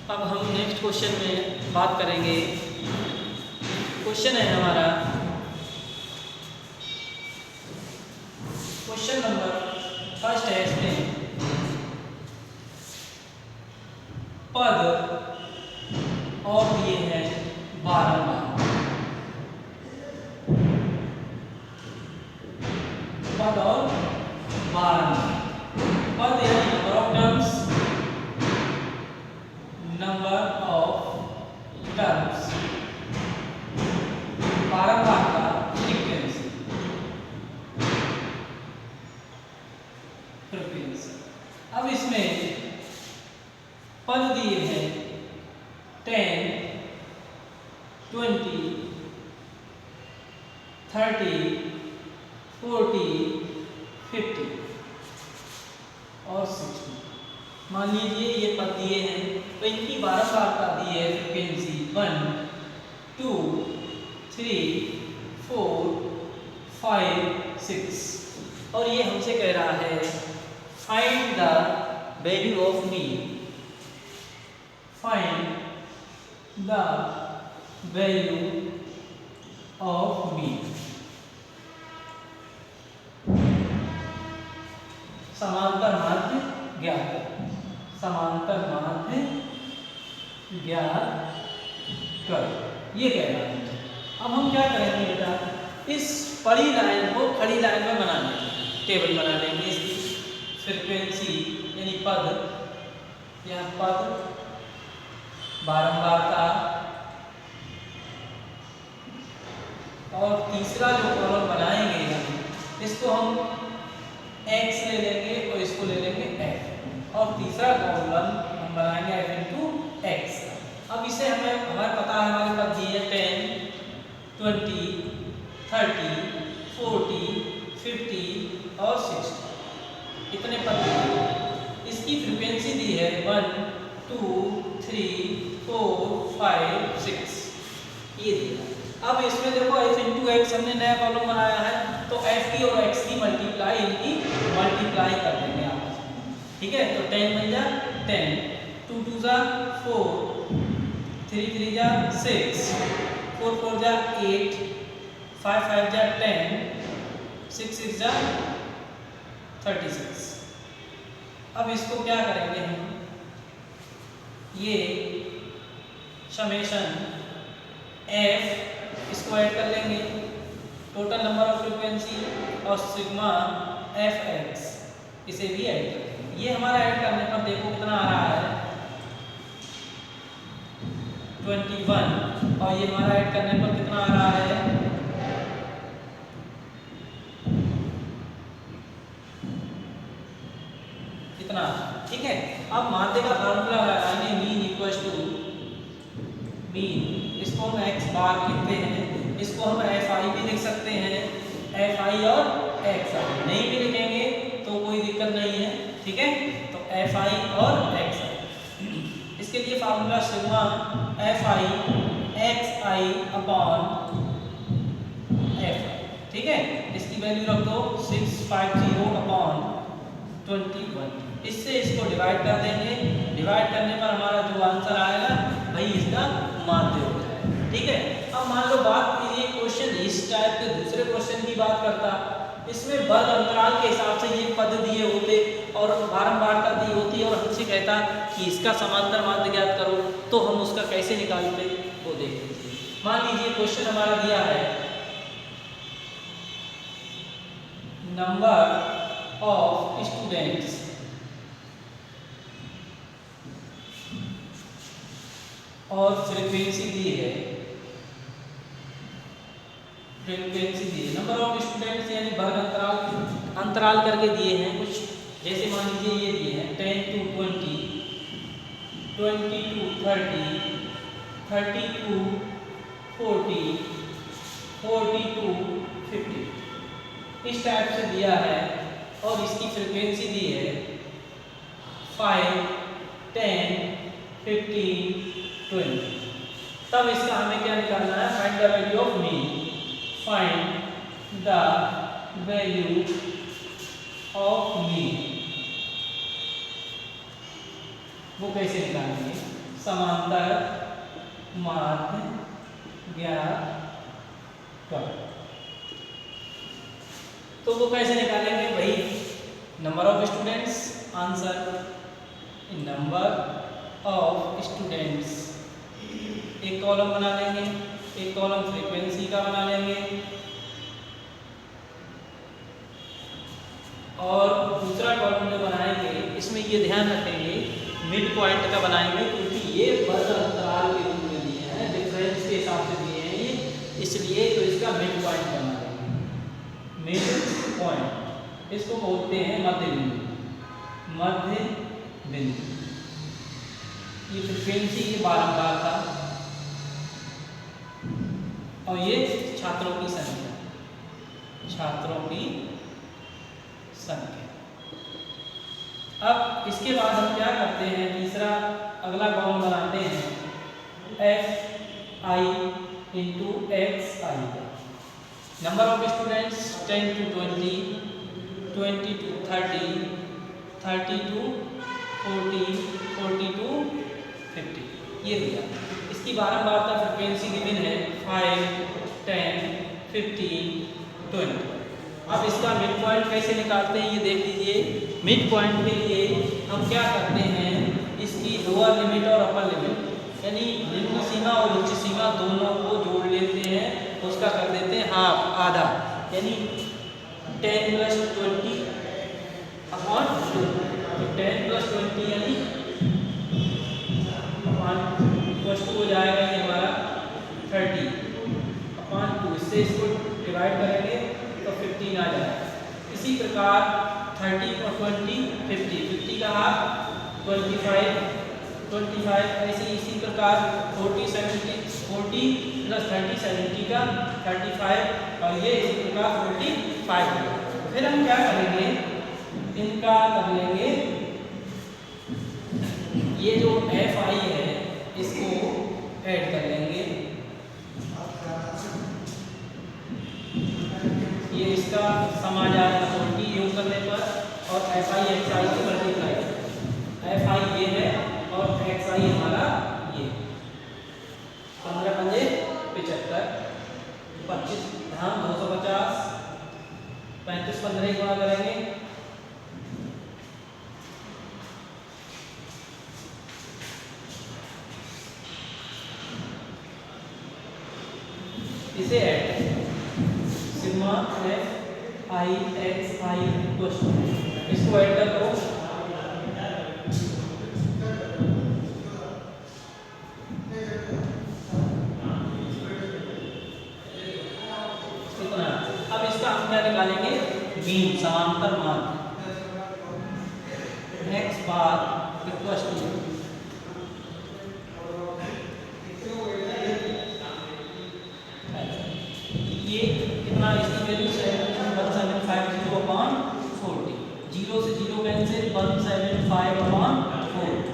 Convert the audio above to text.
अब हम next question में बात करेंगे। क्वेश्चन है हमारा क्वेश्चन नंबर फर्स्ट है, इसमें पद और दिए हैं बारंबार। पद और बारंबार, पद यानी number of terms, number of terms, बारंबार का फ्रीक्वेंसी, अब इसमें पद दिए हैं 10, 20, 30, 40, 50 और 60। मान लीजिए ये पद दिए हैं, तो इनकी बारंबार का दिए है फ्रीक्वेंसी 1, 2, 3, 4, 5, 6 और ये हमसे कह रहा है find the value of mean, find the value of mean. समांतर माध्य ज्ञात कर, समांतर माध्य ज्ञात कर, ये कह रहा है। अब हम क्या करेंगे बेटा, इस बड़ी लाइन को खड़ी लाइन में बना लेंगे, टेबल बना लेंगे इसकी फ्रीक्वेंसी यानी पद, यह पद बारंबारता और तीसरा जो कॉलम बनाएंगे हम, इसको हम x ले लेंगे और इसको ले लेंगे f और तीसरा कॉलम हम बनाएंगे f इंटू x। अब इसे हमें हमारे पता है, हमारे पास दिए 10, 20, 30, 40, 50 और 60, इतने पद दिए। इसकी फ्रीक्वेंसी दी है 1, 2, 3, 4, 5, 6, ये दिया। अब इसमें देखो f इंटू एक्स हमने नया कॉलम बनाया है, तो f की और x की मल्टीप्लाई, इनकी मल्टीप्लाई कर देंगे आपस में, ठीक है। तो 10 बन जा 10, 2 2 जा 4, 3 3 जा 6, 4 4 जा 8, 5 5 जा 10, 6 6 जा 36। अब इसको क्या करेंगे हम, ये समेशन f इसको ऐड कर लेंगे, टोटल नंबर ऑफ फ्रीक्वेंसी और सिग्मा एफ एक्स, इसे भी ऐड कर देंगे। ये हमारा ऐड करने पर देखो कितना आ रहा है 21 और ये हमारा ऐड करने पर कितना आ रहा है 'कितना, ठीक है। अब माध्य का फॉर्मूला लगाएंगे, मीन इक्वल्स टू मीन, इसको हम x बार लिखते हैं, इसको हम fi भी लिख सकते हैं, fi और xi, नहीं भी लिखेंगे तो कोई दिक्कत नहीं है, ठीक है। तो fi और xi, इसके लिए formula sigma fi xi upon fi, ठीक है। इसकी वैल्यू रख दो 650 अपॉन 21, इससे इसको डिवाइड कर देंगे, डिवाइड करने पर हमारा जो आंसर आएगा वही इसका माध्य हो जाएगा, ठीक है। अब मान लो बात कीजिए क्वेश्चन इस टाइप के दूसरे क्वेश्चन की बात करता, इसमें वर्ग अंतराल के हिसाब से ये पद दिए होते और बारंबारता दी होती और हमसे कहता कि इसका समांतर माध्य ज्ञात करो, तो हम उसका कैसे निकालते वो देख लीजिए। मान लीजिए क्वेश्चन हमारा दिया है नंबर ऑफ स्टूडेंट्स और फ्रीक्वेंसी दी है, फ्रीक्वेंसी दी है, नंबर ऑफ स्टूडेंट्स यानी वर्ग अंतराल करके दिए हैं कुछ, जैसे मान लीजिए ये दिए हैं 10 to 20, 20 to 30, 30 to 40, 40 to 50, इस टाइप से दिया है और इसकी फ्रीक्वेंसी दी है 5, 10, 15, 20। तब इसका हमें क्या निकालना है, find the value of mean, find the value of mean. वो कैसे निकालेंगे, समांतर माध्य ज्ञात कर। तो वो कैसे निकालेंगे? वही number of students, answer number of students, एक कॉलम बना लेंगे, एक कॉलम फ्रीक्वेंसी का बना लेंगे और दूसरा कॉलम जो बनाएंगे इसमें ये ध्यान रखेंगे मिड पॉइंट का बनाएंगे, क्योंकि ये वर्ग अंतराल के रूप में दिए हैं, डिफरेंस के हिसाब से दिए हैं ये, इसलिए तो इसका मिड पॉइंट बना देंगे। मिड पॉइंट इसको बोलते हैं मध्य बिंदु, मध्य बिंदु। ये फ्रीक्वेंसी ये बारंबारता और ये छात्रों की संख्या, छात्रों की संख्या। अब इसके बाद हम क्या करते हैं, तीसरा अगला कॉलम बनाते हैं एफ आई इंटू एक्स आई का। Number of students 10 to 20, 20 to 30, 30 to 40, 40 to 50, ये दिया। इसकी बारंबारता फ्रिक्वेंसी गिवन है 5, 10, 15, 20। अब इसका मिड पॉइंट कैसे निकालते हैं ये देख लीजिए। मिड पॉइंट के लिए हम क्या करते हैं, इसकी लोअर लिमिट और अपर लिमिट यानी निम्न सीमा और उच्च सीमा दोनों को जोड़ लेते हैं, उसका कर देते हैं हाफ, आधा, यानी 10 + 20 अपॉन 2। तो 10 + 20 यानी अपॉन 2 हो जाएगा ये हमारा 30 अपॉन 2। इससे इसको डिवाइड करेंगे तो 15 आ जाएगा। इसी प्रकार 30 और 20 50, 50 का हाफ 25, 25 ऐसे इसी प्रकार 40 70, 40 + 30 70 का 35 और ये इसी प्रकार 45। फिर हम क्या करेंगे, इनका कर लेंगे, ये जो एफ आई है इसको ऐड कर लेंगे, ये इसका सम आ जाएगा 40 योग करने पर, और एफ आई एक्स आई की मल्टीप्लाई, एफ आई ये है और एक्स आई हमारा ये 15 पंजे 75, 25 धाम 250, 35 15 गुणा करेंगे, इसे add sigma F I X I इसको ऐड करो, इतना। अब इसका हम क्या निकालेंगे, मीन, समांतर माध्य एक्स बार इक्वल टू ये कितना, इसकी वैल्यू 1750 अपॉन 40, 0 से 0 कैंसिल, 175 अपॉन 4।